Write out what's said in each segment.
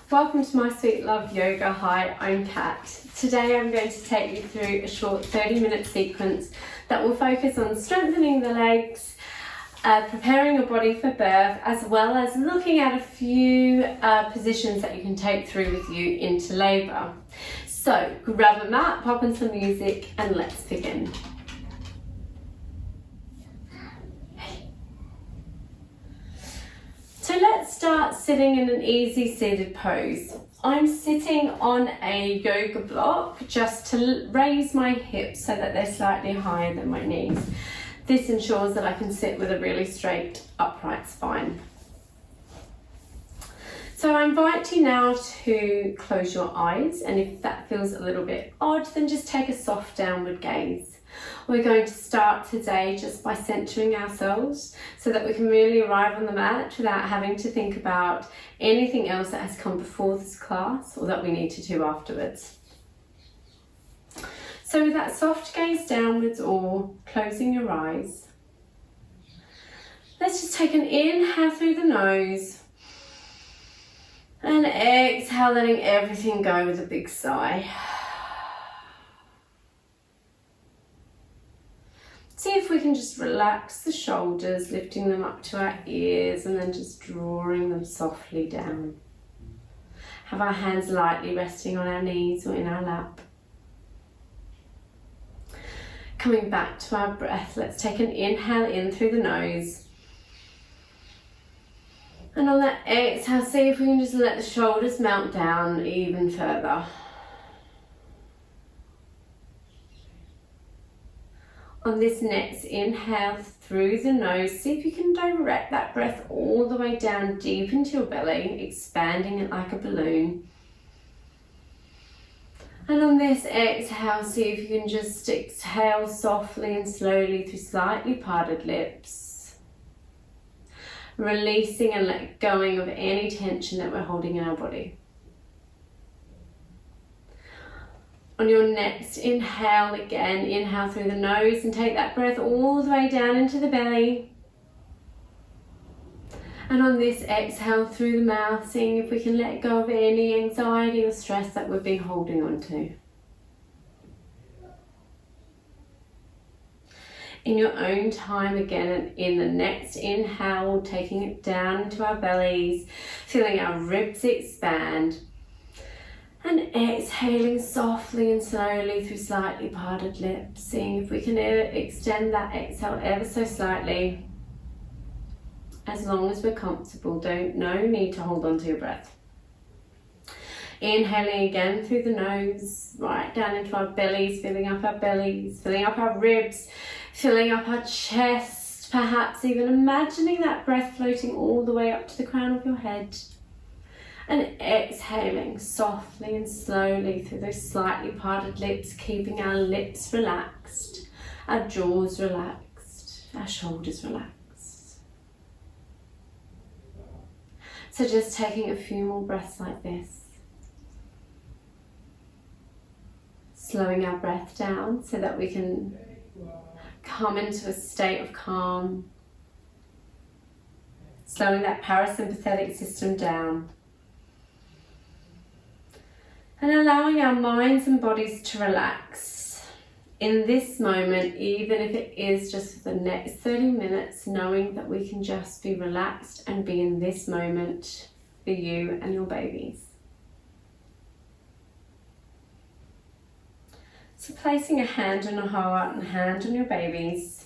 Welcome to my Sweet Love Yoga. Hi, I'm Kat. Today I'm going to take you through a short 30-minute sequence that will focus on strengthening the legs, preparing your body for birth, as well as looking at a few positions that you can take through with you into labour. So grab a mat, pop in some music, and let's begin. So let's start sitting in an easy seated pose. I'm sitting on a yoga block just to raise my hips so that they're slightly higher than my knees. This ensures that I can sit with a really straight, upright spine. So I invite you now to close your eyes, and if that feels a little bit odd, then just take a soft downward gaze. We're going to start today just by centering ourselves so that we can really arrive on the mat without having to think about anything else that has come before this class or that we need to do afterwards. So with that soft gaze downwards or closing your eyes, let's just take an inhale through the nose and exhale, letting everything go with a big sigh. See if we can just relax the shoulders, lifting them up to our ears and then just drawing them softly down. Have our hands lightly resting on our knees or in our lap. Coming back to our breath, let's take an inhale in through the nose. And on that exhale, see if we can just let the shoulders melt down even further. On this next inhale through the nose, see if you can direct that breath all the way down deep into your belly, expanding it like a balloon. And on this exhale, see if you can just exhale softly and slowly through slightly parted lips, releasing and let going of any tension that we're holding in our body. On your next inhale, again, inhale through the nose and take that breath all the way down into the belly. And on this exhale through the mouth, seeing if we can let go of any anxiety or stress that we've been holding on to. In your own time, again, in the next inhale, taking it down into our bellies, feeling our ribs expand. And exhaling softly and slowly through slightly parted lips, seeing if we can extend that exhale ever so slightly. As long as we're comfortable, no need to hold on to your breath. Inhaling again through the nose, right down into our bellies, filling up our bellies, filling up our ribs, filling up our chest, perhaps even imagining that breath floating all the way up to the crown of your head. And exhaling softly and slowly through those slightly parted lips, keeping our lips relaxed, our jaws relaxed, our shoulders relaxed. So just taking a few more breaths like this. Slowing our breath down so that we can come into a state of calm. Slowing that parasympathetic system down. And allowing our minds and bodies to relax in this moment, even if it is just for the next 30 minutes, knowing that we can just be relaxed and be in this moment for you and your babies. So placing a hand on your heart and a hand on your babies.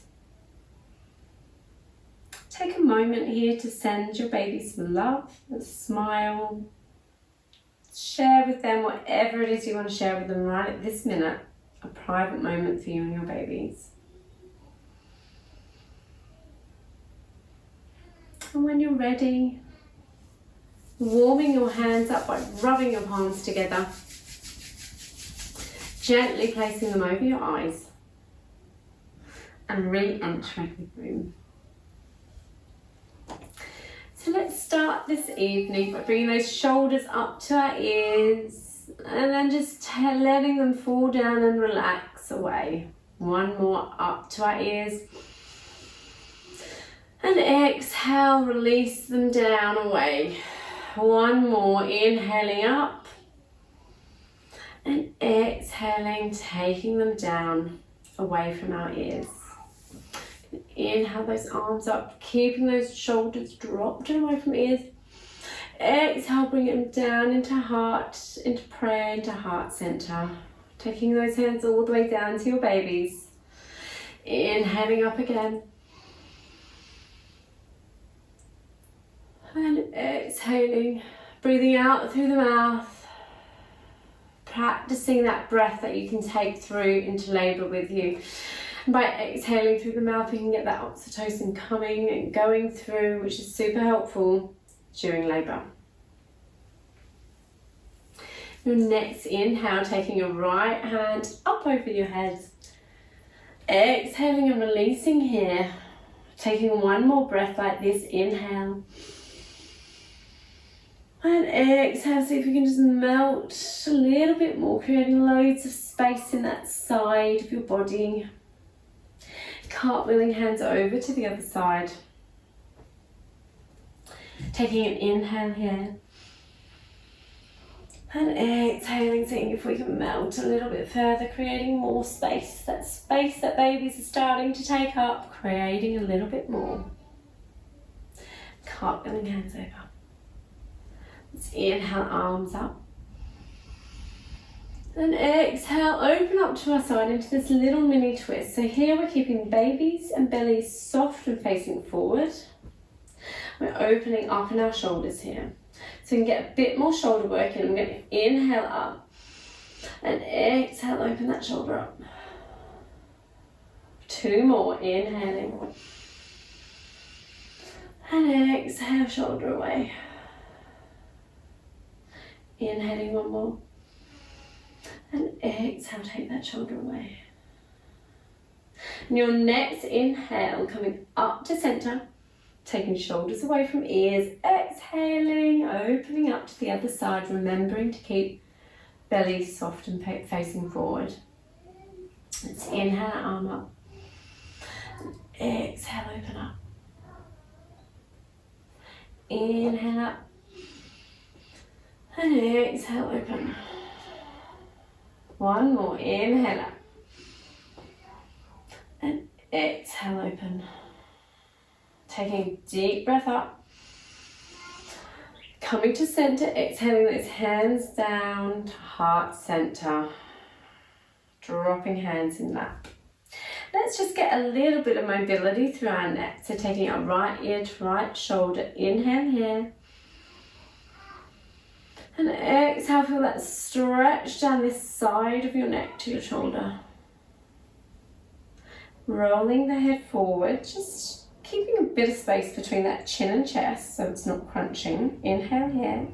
Take a moment here to send your babies some love, a smile. Share with them whatever it is you want to share with them right at this minute, a private moment for you and your babies. And when you're ready, warming your hands up by rubbing your palms together, gently placing them over your eyes and re-entering the room. So let's start this evening by bringing those shoulders up to our ears and then just letting them fall down and relax away. One more up to our ears. And exhale, release them down away. One more, inhaling up. And exhaling, taking them down away from our ears. Inhale those arms up, keeping those shoulders dropped away from ears. Exhale, bring them down into heart, into prayer, into heart center. Taking those hands all the way down to your babies. Inhaling up again. And exhaling, breathing out through the mouth. Practicing that breath that you can take through into labour with you. And by exhaling through the mouth, you can get that oxytocin coming and going through, which is super helpful during labour. Your next inhale, taking your right hand up over your head. Exhaling and releasing here. Taking one more breath like this, inhale. And exhale, see if you can just melt a little bit more, creating loads of space in that side of your body. Cartwheeling hands over to the other side. Taking an inhale here. And exhaling, seeing if we can melt a little bit further, creating more space. That space that babies are starting to take up, creating a little bit more. Cartwheeling hands over. Let's inhale, arms up. And exhale, open up to our side into this little mini twist. So here we're keeping babies and bellies soft and facing forward. We're opening up in our shoulders here. So you can get a bit more shoulder work in. I'm going to inhale up and exhale, open that shoulder up. Two more, inhaling. And exhale, shoulder away. Inhaling one more. And exhale, take that shoulder away. And your next inhale, coming up to center, taking shoulders away from ears, exhaling, opening up to the other side, remembering to keep belly soft and facing forward. Let's inhale, arm up. Exhale, open up. Inhale up. And exhale, open. One more, inhale up. And exhale, open. Taking a deep breath up. Coming to center, exhaling those hands down to heart center. Dropping hands in lap. Let's just get a little bit of mobility through our neck. So taking our right ear to right shoulder, inhale here. And exhale, feel that stretch down this side of your neck to your shoulder. Rolling the head forward, just keeping a bit of space between that chin and chest so it's not crunching. Inhale here.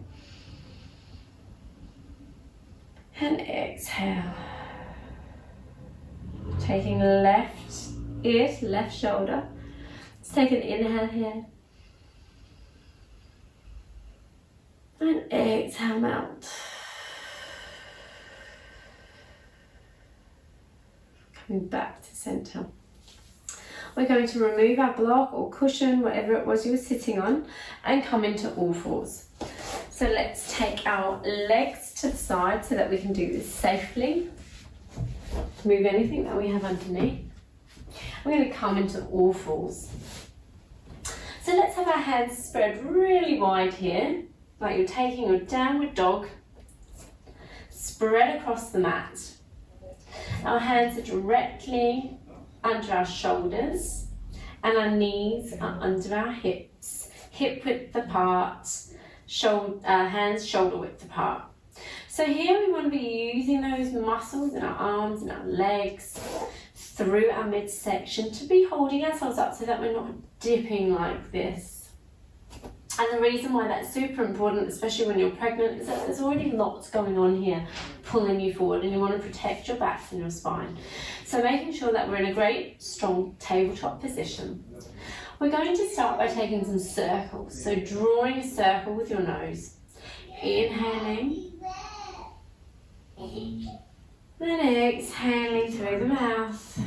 And exhale. Taking left ear to left shoulder. Let's take an inhale here. And exhale, melt. Coming back to center. We're going to remove our block or cushion, whatever it was you were sitting on, and come into all fours. So let's take our legs to the side so that we can do this safely. Move anything that we have underneath. We're going to come into all fours. So let's have our hands spread really wide here, like you're taking a downward dog, spread across the mat. Our hands are directly under our shoulders and our knees are under our hips, hip width apart, hands shoulder width apart. So here we want to be using those muscles in our arms and our legs through our midsection to be holding ourselves up so that we're not dipping like this. And the reason why that's super important, especially when you're pregnant, is that there's already lots going on here pulling you forward and you want to protect your back and your spine. So making sure that we're in a great, strong tabletop position. We're going to start by taking some circles. So drawing a circle with your nose. Inhaling. Then exhaling through the mouth.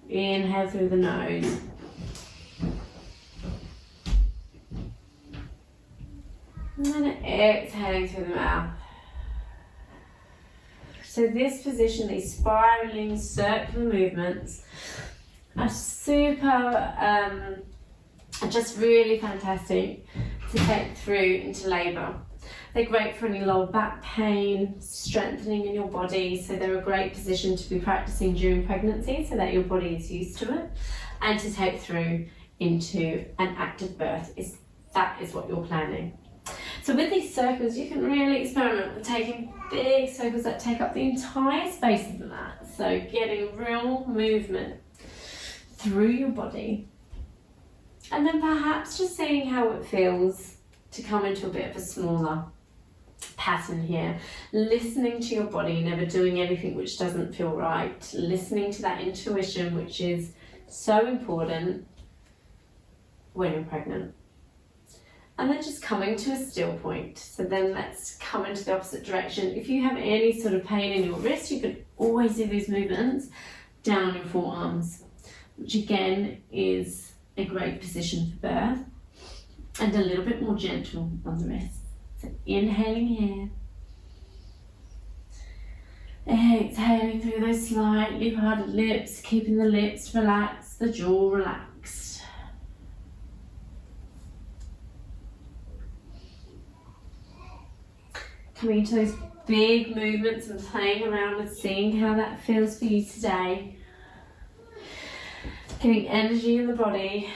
Inhale through the nose. And then exhaling through the mouth. So this position, these spiraling circular movements are super, just really fantastic to take through into labour. They're great for any lower back pain, strengthening in your body, so they're a great position to be practicing during pregnancy so that your body is used to it, and to take through into an active birth, that is what you're planning. So with these circles, you can really experiment with taking big circles that take up the entire space of the mat. So getting real movement through your body. And then perhaps just seeing how it feels to come into a bit of a smaller pattern here. Listening to your body, never doing anything which doesn't feel right. Listening to that intuition, which is so important when you're pregnant. And then just coming to a still point. So then let's come into the opposite direction. If you have any sort of pain in your wrist, you could always do these movements down on your forearms, which again is a great position for birth, and a little bit more gentle on the wrist. So inhaling here, exhaling through those slightly parted lips, keeping the lips relaxed, the jaw relaxed. Coming into those big movements and playing around with seeing how that feels for you today. Getting energy in the body.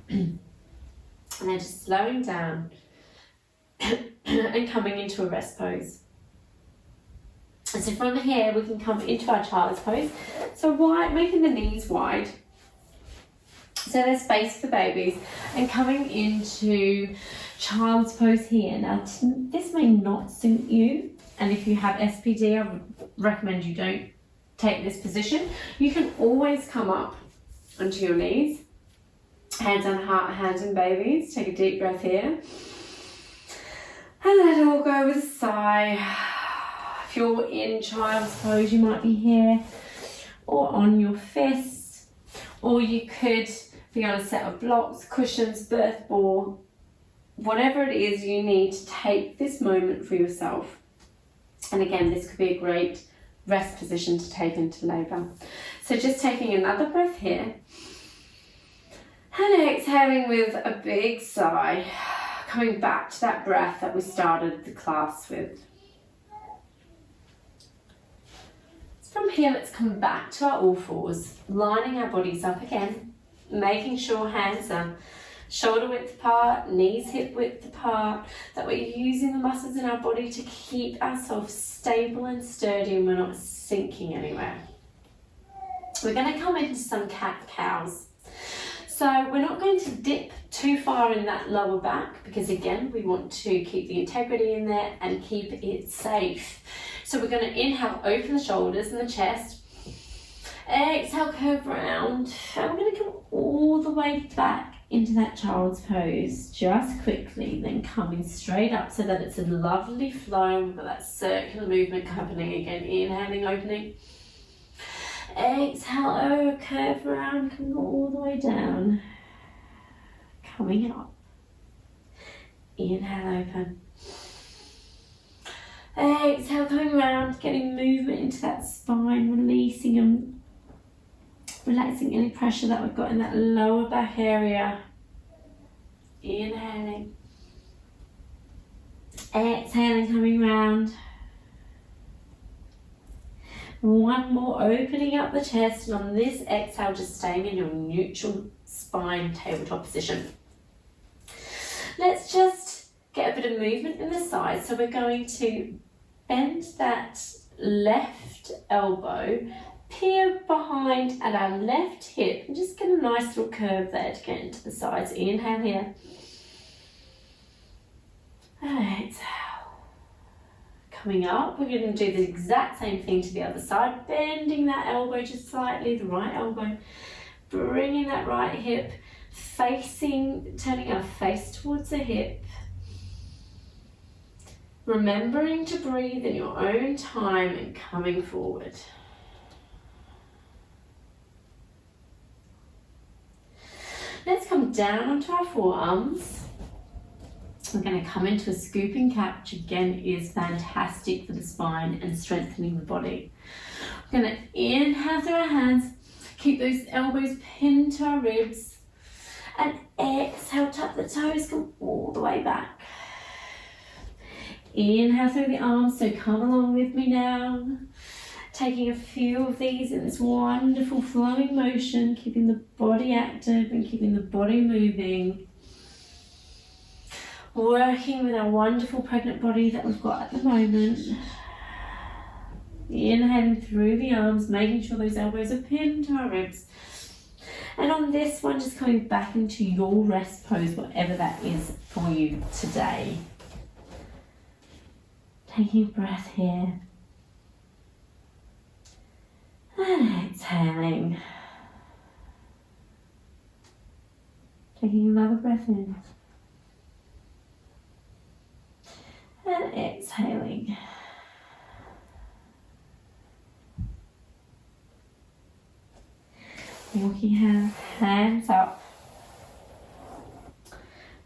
And then just slowing down and coming into a rest pose. And so from here we can come into our child's pose. So wide, making the knees wide. So there's space for babies, and coming into child's pose here. Now this may not suit you, and if you have SPD, I would recommend you don't take this position. You can always come up onto your knees, hands on heart, hands on babies. Take a deep breath here, and let it all go with a sigh. If you're in child's pose, you might be here or on your fists, or you could be on a set of blocks, cushions, birth ball, whatever it is you need to take this moment for yourself. And again, this could be a great rest position to take into labour. So just taking another breath here, and exhaling with a big sigh, coming back to that breath that we started the class with. From here, let's come back to our all fours, lining our bodies up again, making sure hands are shoulder width apart, knees hip width apart, that we're using the muscles in our body to keep ourselves stable and sturdy and we're not sinking anywhere. We're going to come into some cat-cows. So we're not going to dip too far in that lower back because again, we want to keep the integrity in there and keep it safe. So we're going to inhale, open the shoulders and the chest. Exhale, curve round, and we're going to come all the way back into that child's pose, just quickly, then coming straight up so that it's a lovely flow. We've got that circular movement happening again, inhaling, opening. Exhale, curve around, coming all the way down, coming up. Inhale, open. Exhale, coming around, getting movement into that spine, releasing and relaxing any pressure that we've got in that lower back area. Inhaling. Exhaling, coming round. One more, opening up the chest, and on this exhale, just staying in your neutral spine tabletop position. Let's just get a bit of movement in the side. So we're going to bend that left elbow, peer behind at our left hip, and just get a nice little curve there to get into the sides. Inhale here. Exhale. Coming up, we're going to do the exact same thing to the other side, bending that elbow just slightly, the right elbow, bringing that right hip, facing, turning our face towards the hip, remembering to breathe in your own time and coming forward. Let's come down onto our forearms. We're going to come into a scooping cat, which again is fantastic for the spine and strengthening the body. We're going to inhale through our hands, keep those elbows pinned to our ribs, and exhale, tuck the toes, come all the way back. Inhale through the arms, so come along with me now. Taking a few of these in this wonderful flowing motion, keeping the body active and keeping the body moving. Working with our wonderful pregnant body that we've got at the moment. Inhaling through the arms, making sure those elbows are pinned to our ribs. And on this one, just coming back into your rest pose, whatever that is for you today. Taking a breath here. And exhaling. Taking another breath in. And exhaling. Walking hands up.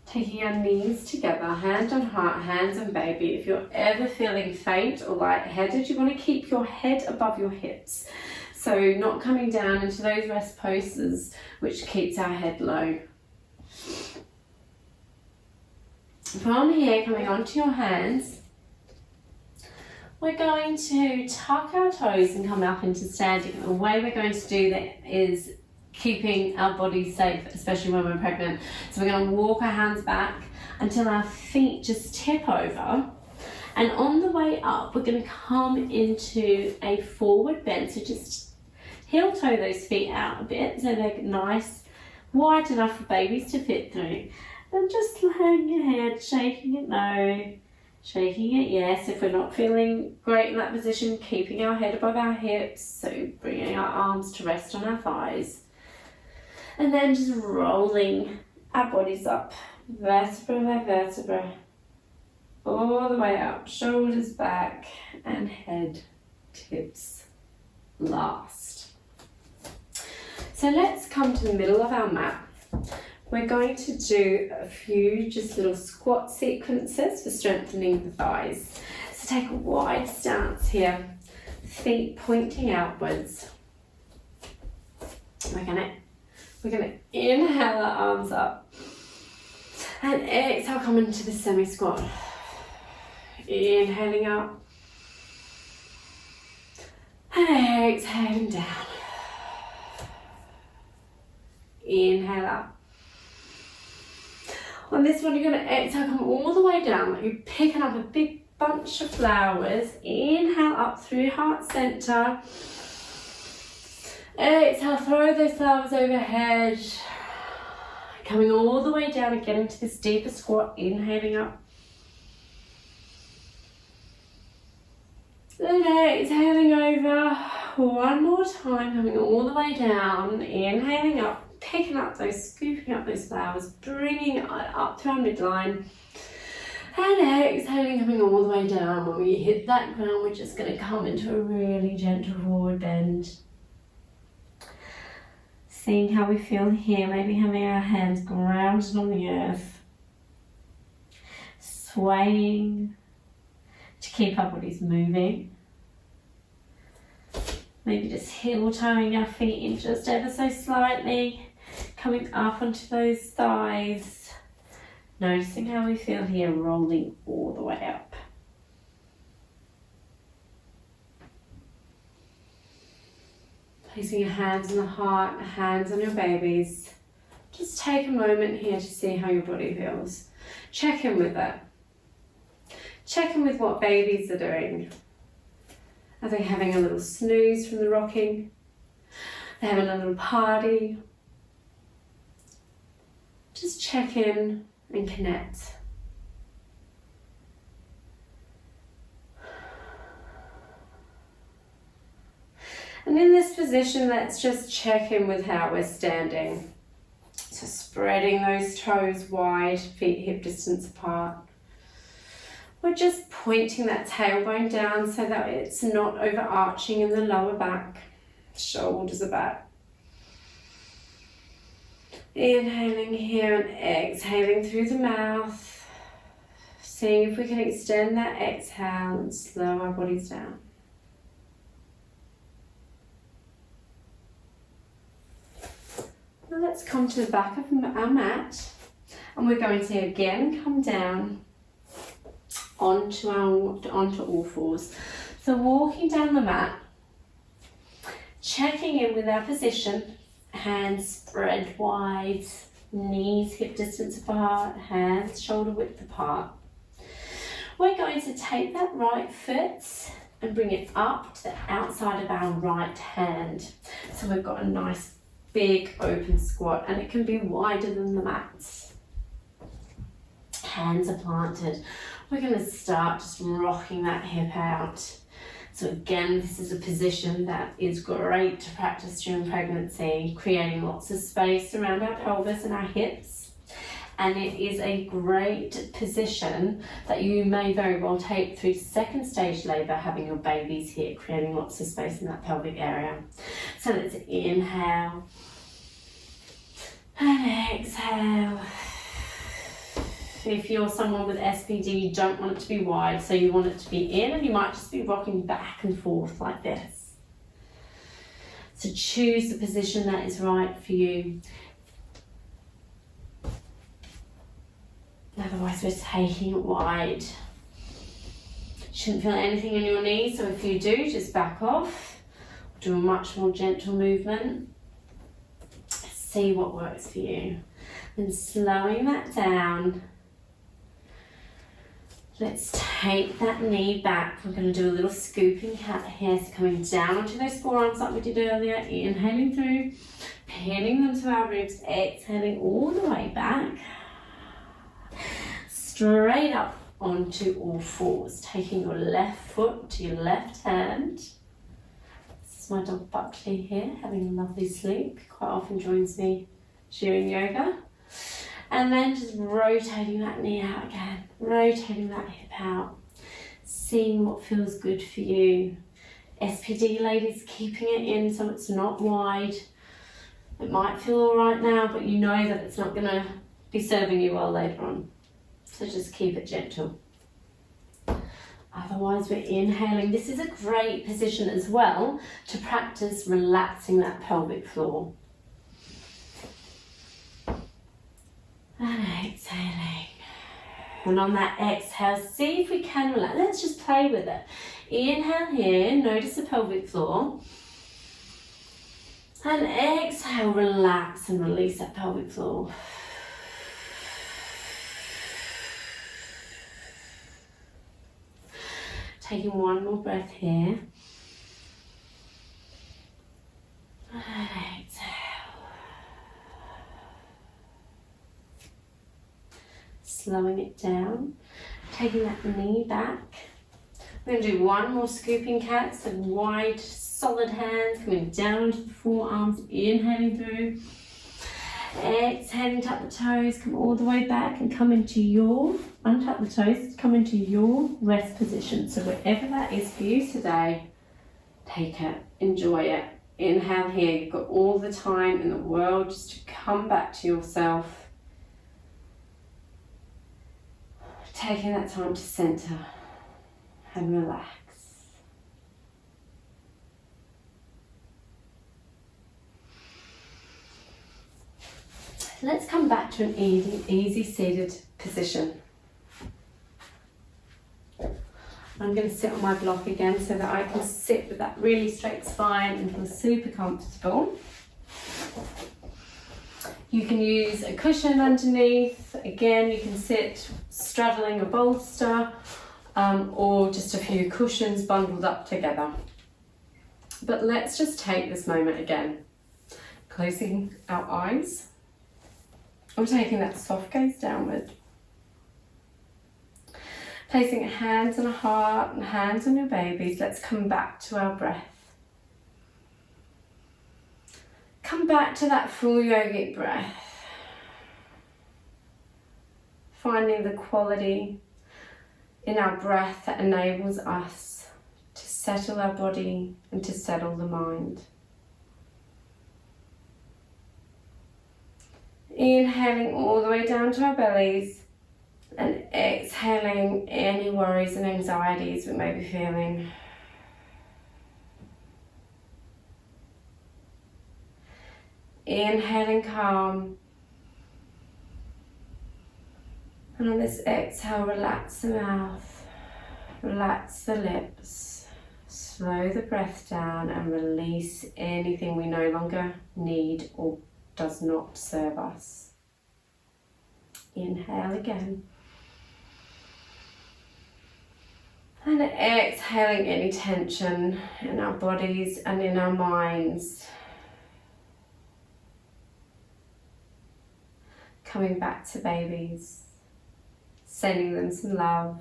Taking our knees together, hand on heart, hands on baby. If you're ever feeling faint or lightheaded, you want to keep your head above your hips. So not coming down into those rest poses, which keeps our head low. From here, coming onto your hands, we're going to tuck our toes and come up into standing. The way we're going to do that is keeping our body safe, especially when we're pregnant. So we're going to walk our hands back until our feet just tip over. And on the way up, we're going to come into a forward bend. So just heel toe those feet out a bit so they're nice, wide enough for babies to fit through. And just laying your head, shaking it no, shaking it yes. If we're not feeling great in that position, keeping our head above our hips, so bringing our arms to rest on our thighs. And then just rolling our bodies up, vertebra by vertebra, all the way up, shoulders back, and head tips last. So let's come to the middle of our mat. We're going to do a few just little squat sequences for strengthening the thighs. So take a wide stance here, feet pointing outwards. We're gonna inhale our arms up and exhale, come into the semi-squat. Inhaling up and exhaling down. Inhale up. On this one, you're going to exhale, come all the way down, like you're picking up a big bunch of flowers. Inhale up through heart center. Exhale, throw those flowers overhead. Coming all the way down and getting to this deeper squat. Inhaling up. Then exhaling over. One more time, coming all the way down. Inhaling up. Picking up those, scooping up those flowers, bringing it up to our midline, and exhaling, coming all the way down. When we hit that ground, we're just going to come into a really gentle forward bend. Seeing how we feel here, maybe having our hands grounded on the earth, swaying to keep our bodies moving. Maybe just heel toeing our feet in just ever so slightly. Coming up onto those thighs, noticing how we feel here, rolling all the way up. Placing your hands on the heart, hands on your babies. Just take a moment here to see how your body feels. Check in with it. Check in with what babies are doing. Are they having a little snooze from the rocking? They're having a little party? Just check in and connect. And in this position, let's just check in with how we're standing. So spreading those toes wide, feet hip distance apart. We're just pointing that tailbone down so that it's not overarching in the lower back. Shoulders are back. Inhaling here and exhaling through the mouth. Seeing if we can extend that exhale and slow our bodies down. Now let's come to the back of our mat, and we're going to again come down onto all fours. So walking down the mat, checking in with our position, hands spread wide, knees hip distance apart, hands shoulder width apart. We're going to take that right foot and bring it up to the outside of our right hand. So we've got a nice big open squat, and it can be wider than the mat. Hands are planted. We're going to start just rocking that hip out. So again, this is a position that is great to practice during pregnancy, creating lots of space around our pelvis and our hips. And it is a great position that you may very well take through second stage labour, having your babies here, creating lots of space in that pelvic area. So let's inhale and exhale. If you're someone with SPD, you don't want it to be wide, so you want it to be in, and you might just be rocking back and forth like this. So choose the position that is right for you. Otherwise, we're taking it wide. Shouldn't feel anything in your knees, so if you do, just back off. Do a much more gentle movement. See what works for you. And slowing that down, let's take that knee back. We're going to do a little scooping cat here, so coming down onto those forearms like we did earlier, inhaling through, pinning them to our ribs, exhaling all the way back, straight up onto all fours, taking your left foot to your left hand. This is my dog Buckley here, having a lovely sleep. Quite often joins me during yoga. And then just rotating that knee out again, rotating that hip out, seeing what feels good for you. SPD ladies, keeping it in so it's not wide. It might feel all right now, but you know that it's not going to be serving you well later on. So just keep it gentle. Otherwise, we're inhaling. This is a great position as well to practice relaxing that pelvic floor. And exhaling. And on that exhale, see if we can relax. Let's just play with it. Inhale here, notice the pelvic floor. And exhale, relax and release that pelvic floor. Taking one more breath here. And exhale. Slowing it down, taking that knee back. We're going to do one more scooping cat, so wide, solid hands coming down onto the forearms, inhaling through. Exhaling, tuck the toes, come all the way back and come into your, untuck the toes, come into your rest position. So wherever that is for you today, take it, enjoy it. Inhale here, you've got all the time in the world just to come back to yourself. Taking that time to center and relax. Let's come back to an easy seated position. I'm going to sit on my block again so that I can sit with that really straight spine and feel super comfortable. You can use a cushion underneath. Again, you can sit straddling a bolster or just a few cushions bundled up together. But let's just take this moment again. Closing our eyes. I'm taking that soft gaze downward. Placing hands on a heart and hands on your babies. Let's come back to our breath. Come back to that full yogic breath. Finding the quality in our breath that enables us to settle our body and to settle the mind. Inhaling all the way down to our bellies And exhaling any worries and anxieties we may be feeling. Inhaling calm. And on this exhale, relax the mouth, relax the lips, slow the breath down and release anything we no longer need or does not serve us. Inhale again. And exhaling any tension in our bodies and in our minds. Coming back to babies, sending them some love,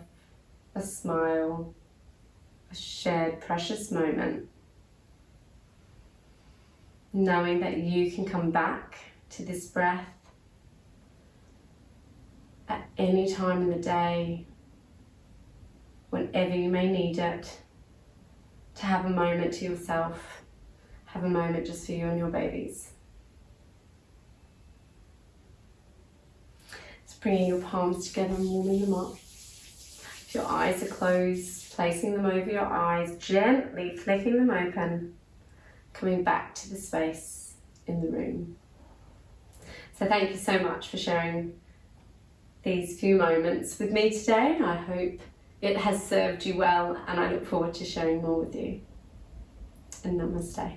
a smile, a shared precious moment. Knowing that you can come back to this breath at any time in the day, whenever you may need it, to have a moment to yourself, have a moment just for you and your babies. Just bringing your palms together and warming them up. If your eyes are closed, placing them over your eyes, gently flicking them open, coming back to the space in the room. So thank you so much for sharing these few moments with me today. I hope it has served you well, and I look forward to sharing more with you. And namaste.